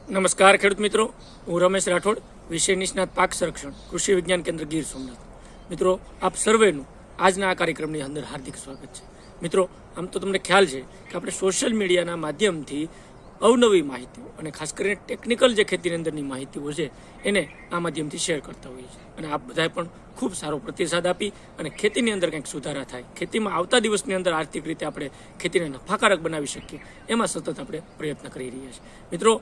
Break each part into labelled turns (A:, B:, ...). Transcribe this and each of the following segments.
A: નમસ્કાર ખેડૂત મિત્રો, હું રમેશ રાઠોડ, વિષય નિષ્ણાત પાક સંરક્ષણ, કૃષિ વિજ્ઞાન કેન્દ્ર ગીર સોમનાથ. મિત્રો, આપ સર્વેનું આજના આ કાર્યક્રમની અંદર હાર્દિક સ્વાગત છે. મિત્રો, આમ તો તમને ખ્યાલ છે કે આપણે સોશિયલ મીડિયાના માધ્યમથી અવનવી માહિતીઓ અને ખાસ કરીને ટેકનિકલ જે ખેતીની અંદરની માહિતીઓ છે એને આ માધ્યમથી શેર કરતા હોઈએ છીએ. અને આપ બધાએ પણ ખૂબ સારો પ્રતિસાદ આપી અને ખેતીની અંદર કંઈક સુધારા થાય, ખેતીમાં આવતા દિવસની અંદર આર્થિક રીતે આપણે ખેતીને નફાકારક બનાવી શકીએ, એમાં સતત આપણે પ્રયત્ન કરી રહ્યા છીએ. મિત્રો,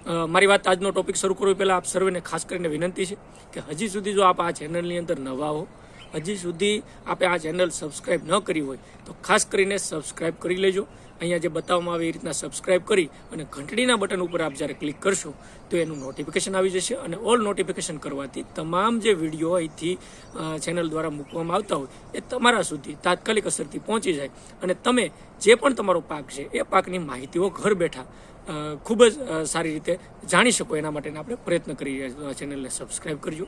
A: મારી વાત આજનો ટોપિક શરૂ કરવી પહેલાં આપ સર્વેને ખાસ કરીને વિનંતી છે કે હજી સુધી જો આપ આ ચેનલની અંદર નવા હો, હજી સુધી આપણે આ ચેનલ સબસ્ક્રાઈબ ન કરી હોય તો ખાસ કરીને સબસ્ક્રાઈબ કરી લેજો. અહીંયા જે બતાવવામાં આવે એ રીતના સબસ્ક્રાઈબ કરી અને ઘંટડીના બટન ઉપર આપ જ્યારે ક્લિક કરશો તો એનું નોટિફિકેશન આવી જશે. અને ઓલ નોટિફિકેશન કરવાથી તમામ જે વિડીયો અહીંથી ચેનલ દ્વારા મૂકવામાં આવતા હોય એ તમારા સુધી તાત્કાલિક અસરથી પહોંચી જાય અને તમે જે પણ તમારો પાક છે એ પાકની માહિતીઓ ઘર બેઠા ખૂબ જ સારી રીતે જાણી શકો એના માટેના આપણે પ્રયત્ન કરી રહ્યા છીએ. આ ચેનલને સબસ્ક્રાઈબ કરજો.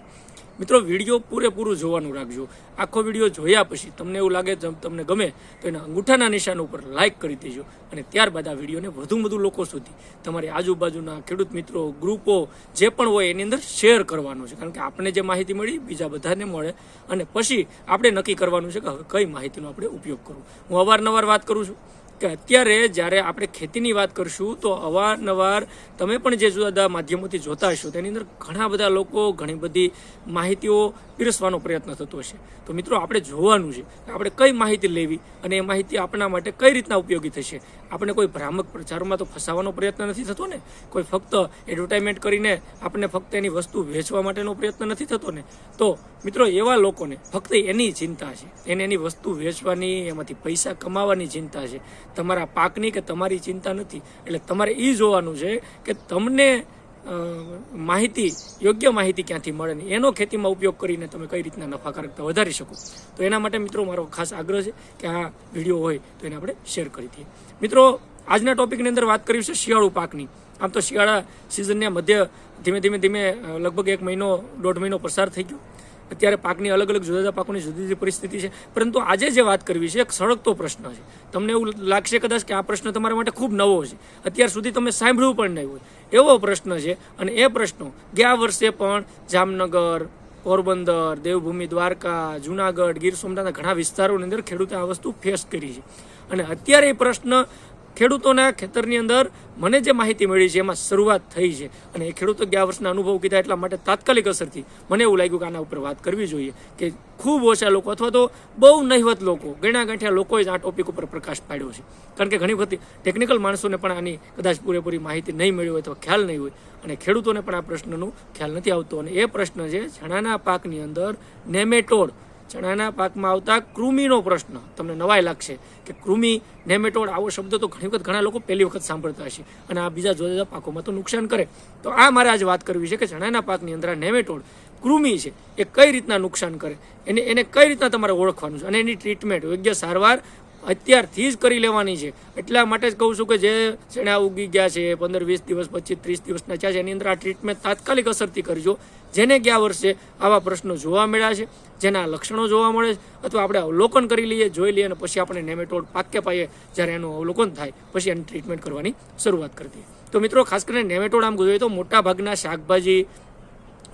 A: મિત્રો, વિડીયો પૂરેપૂરું જોવાનું રાખજો. આખો વિડીયો જોયા પછી તમને એવું લાગે તમને ગમે તો એના અંગૂઠાના નિશાન ઉપર લાઇક કરી દેજો અને ત્યારબાદ આ વિડીયોને વધુ લોકો સુધી તમારી આજુબાજુના ખેડૂત મિત્રો, ગ્રુપો જે પણ હોય એની અંદર શેર કરવાનું છે. કારણ કે આપણને જે માહિતી મળી બીજા બધાને મળે અને પછી આપણે નક્કી કરવાનું છે કે હવે કઈ માહિતીનો આપણે ઉપયોગ કરવો. હું અવારનવાર વાત કરું છું કે અત્યારે જ્યારે આપણે ખેતીની વાત કરશું તો અવારનવાર તમે પણ જે જુદા જુદા માધ્યમોથી જોતા હશો તેની અંદર ઘણા બધા લોકો ઘણી બધી માહિતીઓ પીરસવાનો પ્રયત્ન થતો હશે. તો મિત્રો, આપણે જોવાનું છે કે આપણે કઈ માહિતી લેવી અને એ માહિતી આપણા માટે કઈ રીતના ઉપયોગી થશે. આપણે કોઈ ભ્રામક પ્રચારમાં તો ફસાવાનો પ્રયત્ન નથી થતો ને, કોઈ ફક્ત એડવર્ટાઇઝમેન્ટ કરીને આપણને ફક્ત એની વસ્તુ વેચવા માટેનો પ્રયત્ન નથી થતો ને. તો મિત્રો, એવા લોકોને ફક્ત એની ચિંતા છે, એને એની વસ્તુ વેચવાની, એમાંથી પૈસા કમાવાની ચિંતા છે. તમારા પાકની કે તમારી ચિંતા નથી. એટલે તમારે એ જોવાનું છે કે તમને માહિતી, યોગ્ય માહિતી ક્યાંથી મળે ને એનો ખેતીમાં ઉપયોગ કરીને તમે કઈ રીતના નફાકારકતા વધારી શકો. તો એના માટે મિત્રો મારો ખાસ આગ્રહ છે કે આ વિડીયો હોય તો એને આપણે શેર કરી દઈએ. મિત્રો, આજના ટોપિકની અંદર વાત કરી છે શિયાળુ પાકની. આમ તો શિયાળા સિઝનના મધ્ય ધીમે લગભગ 1 મહિનો 1.5 મહિનો પસાર થઈ ગયો. અત્યારે પાકની અલગ જુદા જુદા પાકોની જુદી જુદી પરિસ્થિતિ છે. પરંતુ આજે જે વાત કરવી છે એક સળગતો પ્રશ્ન છે. તમને એવું લાગશે કદાચ કે આ પ્રશ્ન તમારા માટે ખૂબ નવો છે, અત્યાર સુધી તમે સાંભળ્યું પણ નહીં હોય એવો પ્રશ્ન છે. અને એ પ્રશ્નો ગયા વર્ષે પણ જામનગર, પોરબંદર, દેવભૂમિ, દ્વારકા, જુનાગઢ, ગીર સોમનાથના ઘણા વિસ્તારોની અંદર ખેડૂતે આ વસ્તુ ફેસ કરી છે. અને અત્યારે એ પ્રશ્ન ખેડૂતોના ખેતરની અંદર મને જે માહિતી મળી છે એમાં શરૂઆત થઈ છે. અને એ ખેડૂતો ગયા વર્ષના અનુભવ કીધા એટલા માટે તાત્કાલિક અસરથી મને એવું લાગ્યું કે આના ઉપર વાત કરવી જોઈએ કે ખૂબ ઓછા લોકો અથવા તો બહુ નહિવત લોકો, ગણ્યા ગાંઠ્યા લોકોએ જ આ ટોપિક ઉપર પ્રકાશ પાડ્યો છે. કારણ કે ઘણી બધી ટેકનિકલ માણસોને પણ આની કદાચ પૂરેપૂરી માહિતી નહીં મળી હોય તો ખ્યાલ નહીં હોય અને ખેડૂતોને પણ આ પ્રશ્નનો ખ્યાલ નથી આવતો. અને એ પ્રશ્ન છે ચણાના પાકની અંદર નેમેટોડ, ચણાના પાકમાં આવતા કૃમિનો પ્રશ્ન. તમને નવાઈ લાગશે કે કૃમિ, નેમેટોડ આવો શબ્દ તો ઘણા લોકો પહેલી વખત સાંભળતા હશે અને આ બીજા જુદા જુદા પાકોમાં તો નુકસાન કરે. તો આ મારે આજ વાત કરવી છે કે ચણાના પાકની અંદર આ નેમેટોડ, કૃમિ છે એ કઈ રીતના નુકસાન કરે, એને કઈ રીતના તમારે ઓળખવાનું છે અને એની ટ્રીટમેન્ટ, યોગ્ય સારવાર અત્યારથી જ કરી લેવાની છે. એટલા માટે જ કહું છું કે જે ચણા ઉગી ગયા છે 15, 20 દિવસ, 25, 30 દિવસના છે એની અંદર આ ટ્રીટમેન્ટ તાત્કાલિક અસરથી કરજો. જેને ગયા વર્ષે આવા પ્રશ્નો જોવા મળ્યા છે, જેના લક્ષણો જોવા મળે છે, અથવા આપણે અવલોકન કરી લઈએ, જોઈ લઈએ અને પછી આપણે નેમેટોડ પાકે પાયે જ્યારે એનું અવલોકન થાય પછી એની ટ્રીટમેન્ટ કરવાની શરૂઆત કરી દઈએ. તો મિત્રો, ખાસ કરીને નેમેટોડ આમ જોઈએ તો મોટા ભાગના શાકભાજી,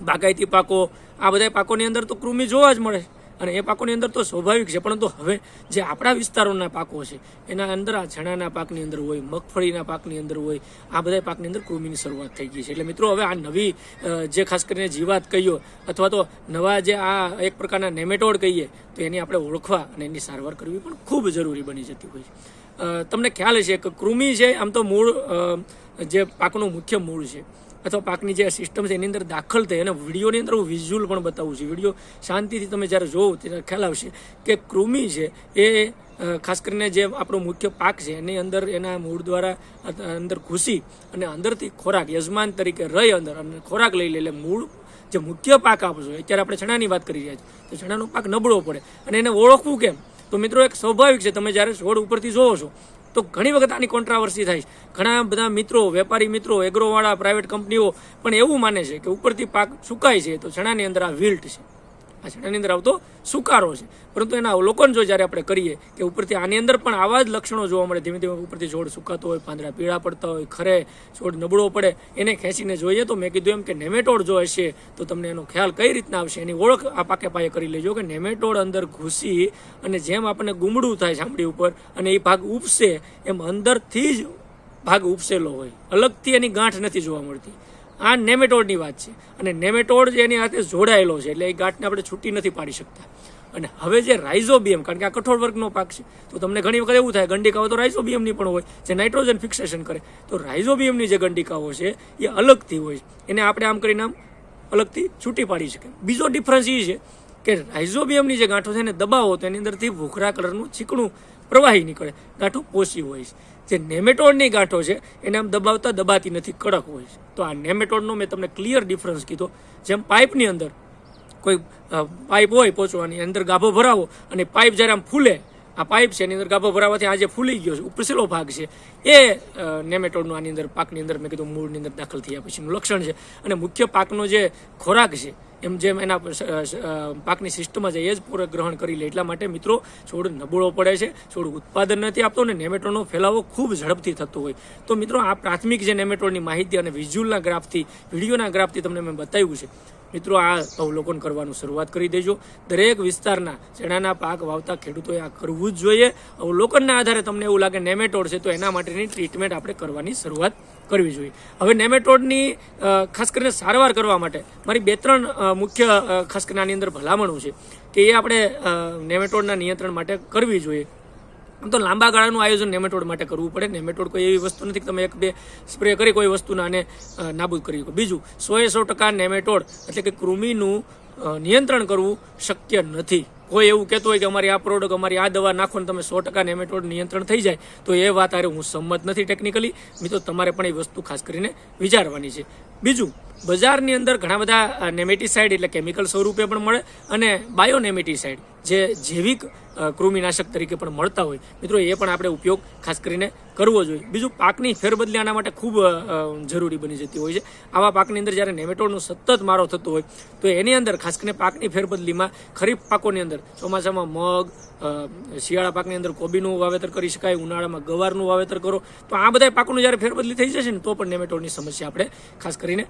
A: બાગાયતી પાકો, આ બધા પાકોની અંદર તો કૃમિ જોવા જ મળે અને એ પાકોની અંદર તો સ્વાભાવિક છે. પરંતુ હવે જે આપણા વિસ્તારોના પાકો છે એના અંદર આ ચણાના પાકની અંદર હોય, મગફળીના પાકની અંદર હોય, આ બધા પાકની અંદર કૃમિની શરૂઆત થઈ ગઈ છે. એટલે મિત્રો, હવે આ નવી જે ખાસ કરીને જીવાત કહીએ અથવા તો નવા જે આ એક પ્રકારના નેમેટોડ કહીએ તો એની આપણે ઓળખવા અને એની સારવાર કરવી પણ ખૂબ જરૂરી બની જતી હોય છે. તમને ખ્યાલ છે કે કૃમિ છે આમ તો મૂળ, જે પાકનું મુખ્ય મૂળ છે અથવા પાકની જે સિસ્ટમ છે એની અંદર દાખલ થઈ અને વિડીયોની અંદર હું વિઝ્યુઅલ પણ બતાવું છું. વિડીયો શાંતિથી તમે જ્યારે જોવો ત્યારે ખ્યાલ આવશે કે કૃમિ છે એ ખાસ કરીને જે આપણો મુખ્ય પાક છે એની અંદર એના મૂળ દ્વારા અંદર ઘૂસી અને અંદરથી ખોરાક યજમાન તરીકે રહી અંદર અને ખોરાક લઈ લે. એટલે મૂળ જે મુખ્ય પાક આપશો, અત્યારે આપણે ચણાની વાત કરી રહ્યા છીએ તો ચણાનો પાક નબળો પડે અને એને ઓળખવું કેમ? તો મિત્રો, એક સ્વાભાવિક છે, તમે જ્યારે છોડ ઉપરથી જોવો છો તો ઘણી વખત આની કોન્ટ્રાવર્સી થાય છે. ઘણા બધા મિત્રો, વેપારી મિત્રો, એગ્રોવાળા, પ્રાઇવેટ કંપનીઓ પણ એવું માને છે કે ઉપરથી પાક સુકાય છે તો ચણાની અંદર આ વિલ્ટ છે. આ ચણાની અંદર આવતો સુકારો છે. પરંતુ એના અવલોકન જો જ્યારે આપણે કરીએ કે ઉપરથી આની અંદર પણ આવા જ લક્ષણો જોવા મળે, ધીમે ધીમે ઉપરથી છોડ સુકાતો હોય, પાંદડા પીળા પડતા હોય, ખરે છોડ નબળો પડે, એને ખેંચીને જોઈએ તો મેં કીધું એમ કે નેમેટોડ જો હશે તો તમને એનો ખ્યાલ કઈ રીતના આવશે એની ઓળખ આ પાકે પાયે કરી લેજો કે નેમેટોડ અંદર ઘૂસી અને જેમ આપણને ગુમડું થાય ચામડી ઉપર અને એ ભાગ ઉપસે એમ અંદરથી જ ભાગ ઉપસેલો હોય, અલગથી એની ગાંઠ નથી જોવા મળતી. આ નેમેટોડની વાત છે. અને નેમેટોડ જે એની સાથે જોડાયેલો છે એટલે એ ગાંઠને આપણે છૂટી નથી પાડી શકતા. અને હવે જે રાઇઝોબિયમ, કારણ કે આ કઠોળ વર્ગનો પાક છે તો તમને ઘણી વખત એવું થાય ગંડિકાઓ તો રાઇઝોબિયમની પણ હોય જે નાઇટ્રોજન ફિક્સેશન કરે, તો રાઇઝોબિયમની જે ગંડિકાઓ છે એ અલગથી હોય, એને આપણે આમ કરીને આમ અલગથી છૂટી પાડી શકે. બીજો ડિફરન્સ એ છે કે રાઇઝોબિયમની જે ગાંઠો છે એને દબાવો તો એની અંદરથી ભૂખરા કલરનું ચીકણું પ્રવાહી નીકળે, ગાંઠો પોચી હોય છે. જે નેમેટોડની ગાંઠો છે એને આમ દબાવતા દબાતી નથી, કડક હોય છે. તો આ નેમેટોડનો મેં તમને ક્લિયર ડિફરન્સ કીધો. જેમ પાઇપની અંદર કોઈ પાઇપ હોય પહોંચવાની, અંદર ગાભો ભરાવો અને પાઇપ જ્યારે આમ ફૂલે, આ પાઇપ છે એની અંદર ગાભો ભરાવાથી આ જે ફૂલી ગયો છે ઉપરસેલો ભાગ છે એ નેમેટોડનો આની અંદર પાકની અંદર મેં કીધું મૂળની અંદર દાખલ થયા પછીનું લક્ષણ છે. અને મુખ્ય પાકનો જે ખોરાક છે એમ જેમ એના પાકની સિસ્ટમમાં જાય એ જ પૂરક ગ્રહણ કરી લે. એટલા માટે મિત્રો છોડ નબળો પડે છે, છોડ ઉત્પાદન નથી આપતો અને નેમેટોડનો ફેલાવો ખૂબ ઝડપથી થતો હોય. તો મિત્રો આ પ્રાથમિક જે નેમેટોડની માહિતી અને વિઝ્યુઅલના ગ્રાફથી, વિડીયોના ગ્રાફથી તમને મેં બતાવ્યું છે. મિત્રો આ અવલોકન કરવાનું શરૂઆત કરી દેજો. દરેક વિસ્તારના ચણાના પાક વાવતા ખેડૂતોએ આ કરવું જ જોઈએ. અવલોકનના આધારે તમને એવું લાગે નેમેટોડ છે તો એના માટેની ટ્રીટમેન્ટ આપણે કરવાની શરૂઆત કરવી જોઈએ. હવે નેમેટોડની ખાસ કરીને સારવાર કરવા માટે મારી 2-3 મુખ્ય ખાસ કરીને આની અંદર ભલામણો છે કે એ આપણે નેમેટોડના નિયંત્રણ માટે કરવી જોઈએ. આમ તો લાંબા ગાળાનું આયોજન નેમેટોડ માટે કરવું પડે. નેમેટોડ કોઈ એવી વસ્તુ નથી કે તમે 1-2 સ્પ્રે કરી કોઈ વસ્તુના આને નાબૂદ કરી શકો. બીજું 100% નેમેટોડ એટલે કે કૃમિનું નિયંત્રણ કરવું શક્ય નથી. કોઈ એવું કહેતું હોય કે અમારી આ પ્રોડક્ટ, અમારી આ દવા નાખો ને તમે 100% નેમેટોડ નિયંત્રણ થઈ જાય, તો એ વાત આરે હું સંમત નથી ટેકનિકલી. મિત્રો તમારે પણ એ વસ્તુ ખાસ કરીને વિચારવાની છે. બીજું, બજારની અંદર ઘણા બધા નેમેટિસાઇડ એટલે કેમિકલ સ્વરૂપે પણ મળે અને બાયોનેમેટિસાઇડ જે જૈવિક કૃમિનાશક તરીકે પણ મળતા હોય. મિત્રો એ પણ આપણે ઉપયોગ ખાસ કરીને કરવો જોઈએ. બીજું, પાકની ફેરબદલી આના માટે ખૂબ જરૂરી બની જતી હોય છે. આવા પાકની અંદર જ્યારે નેમેટોડનો સતત મારો થતો હોય તો એની અંદર ખાસ કરીને પાકની ફેરબદલીમાં ખરીફ પાકોની અંદર ચોમાસામાં મગ, શિયાળા પાકની અંદર કોબીનું વાવેતર કરી શકાય, ઉનાળામાં ગવારનું વાવેતર કરો. તો આ બધા પાકોનું જ્યારે ફેરબદલી થઈ જશે ને તો પણ નેમેટોડની સમસ્યા આપણે ખાસ કરીને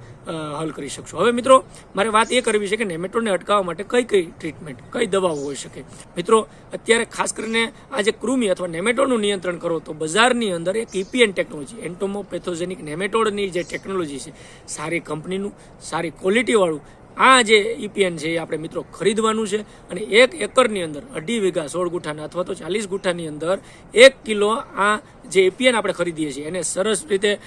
A: હલ કરી શકશું. હવે મિત્રો મારે વાત એ કરવી છે કે નેમેટોડને અટકાવવા માટે કઈ કઈ ટ્રીટમેન્ટ, કઈ દવાઓ હોઈ શકે. મિત્રો અત્યારે ખાસ કરીને આ જે કૃમિ અથવા નેમેટોડનું નિયંત્રણ કરો તો બજારની અંદર એક EPN ટેકનોલોજી, એન્ટોમોપેથોજેનિક નેમેટોડની જે ટેકનોલોજી છે, સારી કંપનીનું, સારી ક્વોલિટીવાળું આ જે EPN છે એ આપણે મિત્રો ખરીદવાનું છે. અને 1 એકરની અંદર 2.5 વીઘા 16 ગુઠાના અથવા તો 40 ગુઠાની અંદર 1 કિલો આ જે EPN આપણે ખરીદીએ છીએ એને સરસ રીતે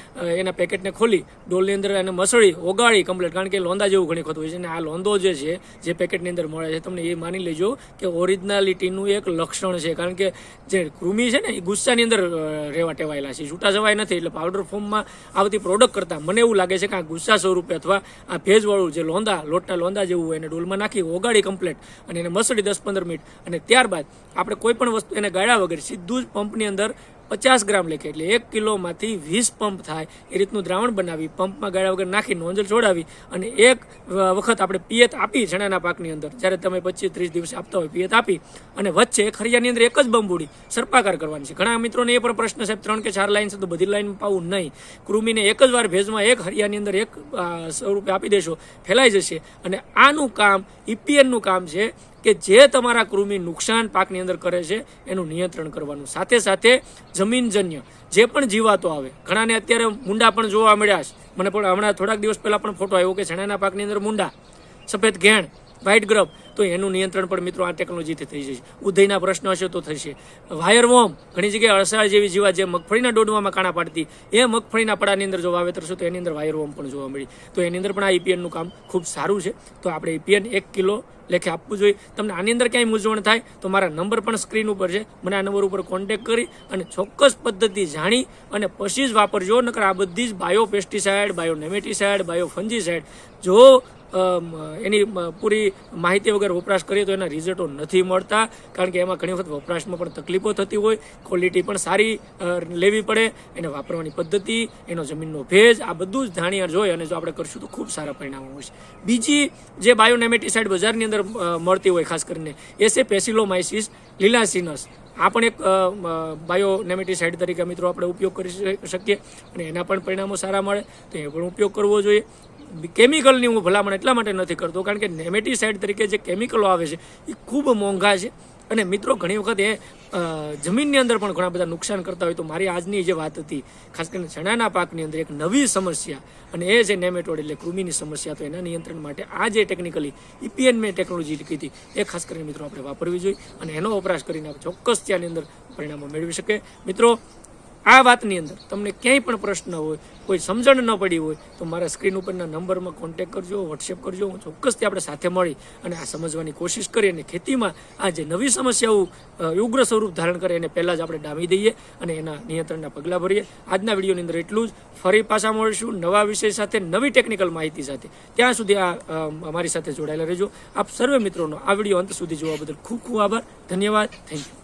A: એના પેકેટને ખોલી ડોલની અંદર એને મસળી ઓગાળી કમ્પ્લીટ, કારણ કે લોંદા જેવું ઘણી વખત હોય છે. અને આ લોંદો જે છે જે પેકેટની અંદર મળે છે તમને એ માની લેજો કે ઓરિજિનાલિટીનું એક લક્ષણ છે. કારણ કે જે કૃમિ છે ને એ ગુસ્સાની અંદર રહેવા ટેવાયેલા છે, છૂટા જવાય નથી. એટલે પાવડર ફોર્મમાં આવતી પ્રોડક્ટ કરતાં મને એવું લાગે છે કે આ ગુસ્સા સ્વરૂપે અથવા આ ભેજવાળું જે લોંદા, લોટના લોંદા જેવું હોય એને ડોલમાં નાખી ઓગાળી કમ્પ્લીટ અને એને મસળી 10-15 મિનિટ અને ત્યારબાદ આપણે કોઈ પણ વસ્તુ એને ગાળ્યા વગર સીધું જ પંપની અંદર 50 ગ્રામ લેખે એટલે 1 કિલોમાંથી 20 પંપ થાય એ રીતનું દ્રાવણ બનાવી પંપમાં ગાળ્યા વગર નાખી નોંજલ છોડાવી અને એક વખત આપણે પિયત આપી ચણાના પાકની અંદર, જ્યારે તમે 25-30 દિવસે આપતા હોય પિયત આપી અને વચ્ચે ખરિયાની અંદર એક જ બંબુડી સર્પાકાર કરવાની છે. ઘણા મિત્રોને એ પણ પ્રશ્ન સાહેબ 3 કે 4 લાઈન છે તો બધી લાઈન પાવું નહીં. કૃમિને એક જ વાર ભેજમાં એક હરિયાની અંદર એક સ્વરૂપે આપી દેશો, ફેલાઈ જશે. અને આનું કામ EPNનું કામ છે કે જે તમારા કૃમિ નુકસાન પાકની અંદર કરે છે એનું નિયંત્રણ કરવાનું. સાથે સાથે જમીનજન્ય જે પણ જીવાતો આવે, ઘણાને અત્યારે મુંડા પણ જોવા મળ્યા છે. મને પણ હમણાં થોડાક દિવસ પહેલા પણ ફોટો આવ્યો કે ચણાના પાકની અંદર મુંડા, સફેદ ઘેણ, વ્હાઇટ ગ્રબ, તો એનું નિયંત્રણ પણ મિત્રો આ ટેકનોલોજીથી થઈ જશે. ઉધઈના પ્રશ્ન હશે તો થશે. વાયરવોર્મ, ઘણી જગ્યાએ અળસાળ જેવી જીવાત જે મગફળીના ડોડવામાં કાણા પાડતી, એ મગફળીના પડાની અંદર જો વાવેતર છે તો એની અંદર વાયરવોર્મ પણ જોવા મળી. તો એની અંદર પણ આ EPNનું કામ ખૂબ સારું છે. તો આપણે EPN 1 કિલો લેખે આપવું જોઈએ. તમને આની અંદર ક્યાંય મૂંઝવણ થાય તો મારા નંબર પણ સ્ક્રીન ઉપર છે, મને આ નંબર ઉપર કોન્ટેક્ટ કરી અને ચોક્કસ પદ્ધતિ જાણી અને પછી જ વાપરજો. નકર આ બધી જ bio pesticide, bio નેમેટિસાઇડ, bio fungicide જો એની પૂરી માહિતી વગર વપરાશ કરીએ તો એના રિઝલ્ટો નથી મળતા, કારણ કે એમાં ઘણી વખત વપરાશમાં પણ તકલીફો થતી હોય, ક્વોલિટી પણ સારી લેવી પડે, એને વાપરવાની પદ્ધતિ, એનો જમીનનો ભેજ, આ બધું જ જાણ્યા જોઈ અને જો આપણે કરશું તો ખૂબ સારા પરિણામો મળશે. બીજી જે બાયોનેમેટિસાઇડ બજારની અંદર મળતી હોય ખાસ કરીને એ છે પેસિલોમાઇસિસ લિલાસિનસ. આ પણ એક બાયોનેમેટિસાઇડ તરીકે મિત્રો આપણે ઉપયોગ કરી શકીએ અને એના પણ પરિણામો સારા મળે, તો એ પણ ઉપયોગ કરવો જોઈએ. કેમિકલની હું ભલામણ એટલા માટે નથી કરતો કારણ કે નેમેટિસાઇડ તરીકે જે કેમિકલો આવે છે એ ખૂબ મોંઘા છે અને મિત્રો ઘણી વખત એ જમીનની અંદર પણ ઘણા બધા નુકસાન કરતા હોય. તો મારી આજની જે વાત હતી ખાસ કરીને ચણાના પાકની અંદર એક નવી સમસ્યા અને એ છે નેમેટોડ એટલે કૃમિની સમસ્યા. તો એના નિયંત્રણ માટે આ જે ટેકનિકલી EPN મેં ટેકનોલોજી લીધી હતી એ ખાસ કરીને મિત્રો આપણે વાપરવી જોઈએ અને એનો વપરાશ કરીને આપણે ચોક્કસ ત્યાંની અંદર પરિણામો મેળવી શકે. મિત્રો આ વાતની અંદર તમને ક્યાંય પણ પ્રશ્ન હોય, કોઈ સમજણ ન પડી હોય તો મારા સ્ક્રીન ઉપરના નંબરમાં કોન્ટેક્ટ કરજો, વોટ્સએપ કરજો. હું ચોક્કસથી આપણે સાથે મળી અને આ સમજવાની કોશિશ કરીએ અને ખેતીમાં આ જે નવી સમસ્યાઓ ઉગ્ર સ્વરૂપ ધારણ કરે એને પહેલાં જ આપણે ડામી દઈએ અને એના નિયંત્રણના પગલાં ભરીએ. આજના વિડીયોની અંદર એટલું જ. ફરી પાછા મળીશું નવા વિષય સાથે, નવી ટેકનિકલ માહિતી સાથે. ત્યાં સુધી અમારી સાથે જોડાયેલા રહેજો. આપ સર્વે મિત્રોનો આ વિડીયો અંત સુધી જોવા બદલ ખૂબ ખૂબ આભાર. ધન્યવાદ. Thank you.